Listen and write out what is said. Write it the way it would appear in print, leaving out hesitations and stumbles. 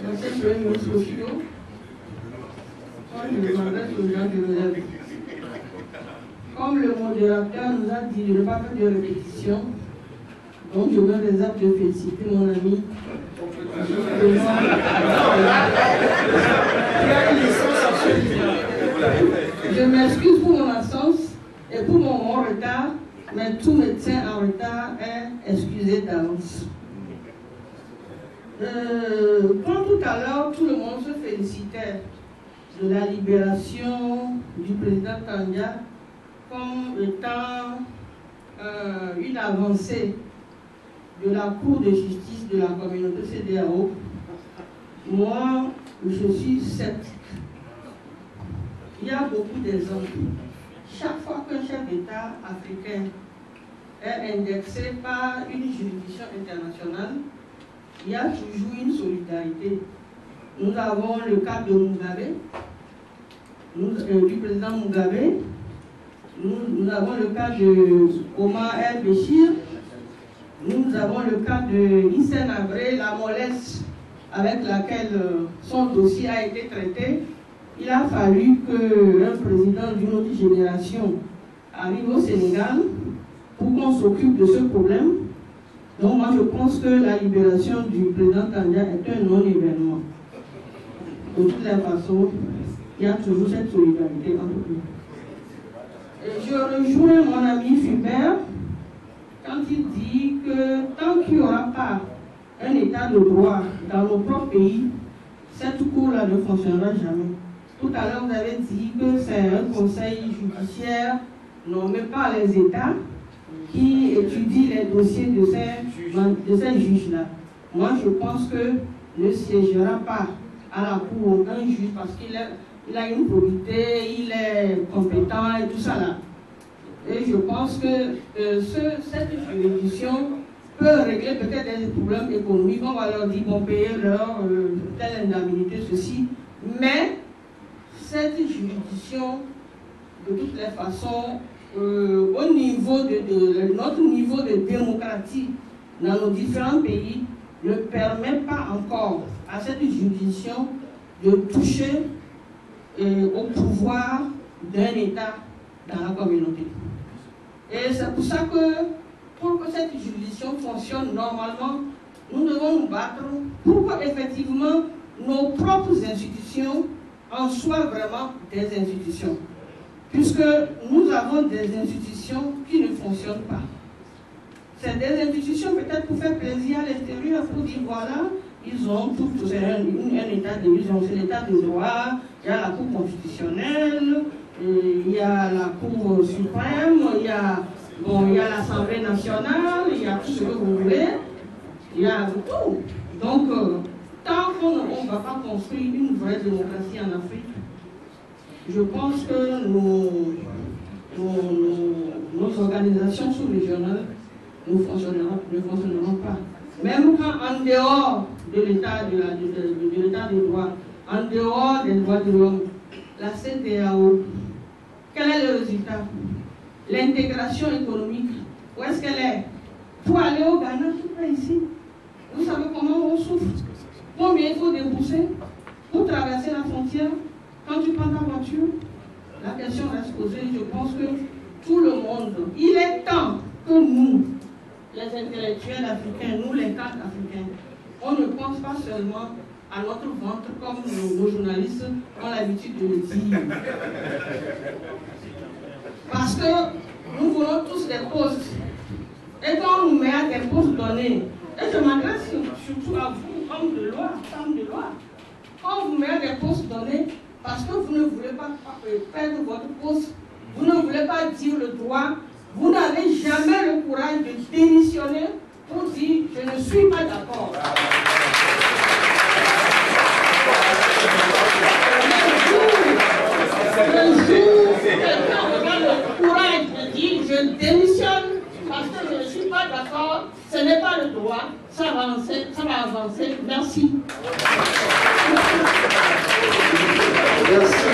Monsieur le Premier ministre Oshio, moi je m'adresse aux gens de l'élève. Comme le modérateur nous a dit de ne pas faire de répétition, donc je me réserve de féliciter mon ami. Je m'excuse pour mon absence et pour mon retard, mais tout médecin en retard est excusé d'avance. Quand tout à l'heure, tout le monde se félicitait de la libération du président Tandja comme étant une avancée de la Cour de justice de la communauté CEDEAO, moi, je suis sceptique. Il y a beaucoup d'exemples. Chaque fois qu'un chef d'État africain est indexé par une juridiction internationale, il y a toujours une solidarité. Nous avons le cas de Mugabe, du président Mugabe. Nous avons le cas de Omar el-Béchir. Nous avons le cas de Hissène Habré, la mollesse avec laquelle son dossier a été traité. Il a fallu qu'un président d'une autre génération arrive au Sénégal pour qu'on s'occupe de ce problème. Donc moi je pense que la libération du président Tandja est un non-événement. De toutes les façons, il y a toujours cette solidarité entre nous. Et je rejoins mon ami Fulbert quand il dit que tant qu'il n'y aura pas un état de droit dans nos propres pays, cette cour-là ne fonctionnera jamais. Tout à l'heure, vous avez dit que c'est un conseil judiciaire nommé par les États qui étudie les dossiers de ces juges-là. Moi, je pense que ne siégera pas à la cour aucun juge parce qu'il a une probité, il est compétent et tout ça là. Et je pense que cette juridiction peut régler peut-être des problèmes économiques. On va leur dire qu'on paye leur telle indemnité, ceci. Mais cette juridiction, de toutes les façons, au niveau de notre niveau de démocratie dans nos différents pays, ne permet pas encore à cette juridiction de toucher au pouvoir d'un État dans la communauté. Et c'est pour ça que, pour que cette juridiction fonctionne normalement, nous devons nous battre pour que, effectivement, nos propres institutions en soient vraiment des institutions. Puisque nous avons des institutions qui ne fonctionnent pas. C'est des institutions peut-être pour faire plaisir à l'extérieur, pour dire voilà, ils ont tout, c'est un état de vision, c'est l'état de droit, il y a la Cour constitutionnelle, il y a la Cour suprême, il y a l'Assemblée nationale, il y a tout ce que vous voulez, il y a tout. Donc, tant qu'on ne va pas construire une vraie démocratie en Afrique, je pense que nos organisations sous-régionales ne fonctionneront pas. Même quand en dehors de l'état de droit, en dehors des droits de l'homme, la CEDEAO, quel est le résultat? L'intégration économique, où est-ce qu'elle est? Pour aller au Ghana, tout près ici. Vous savez comment on souffre? Combien il faut débourser pour traverser la frontière? Quand tu prends ta voiture, la question reste posée. Je pense que tout le monde, il est temps que nous, les intellectuels africains, nous les cadres africains, on ne pense pas seulement à notre ventre comme nos journalistes ont l'habitude de le dire. Parce que nous voulons tous des postes. Et quand on nous met à des postes donnés, et je m'adresse surtout à vous, hommes de loi, femmes de loi, quand on vous met à des postes donnés, parce que vous ne voulez pas perdre votre poste, vous ne voulez pas dire le droit, vous n'avez jamais le courage de démissionner pour dire « je ne suis pas d'accord ». Le jour où quelqu'un aura le courage de dire « je démissionne parce que je ne suis pas d'accord », ce n'est pas le droit, ça va avancer. Merci. Merci.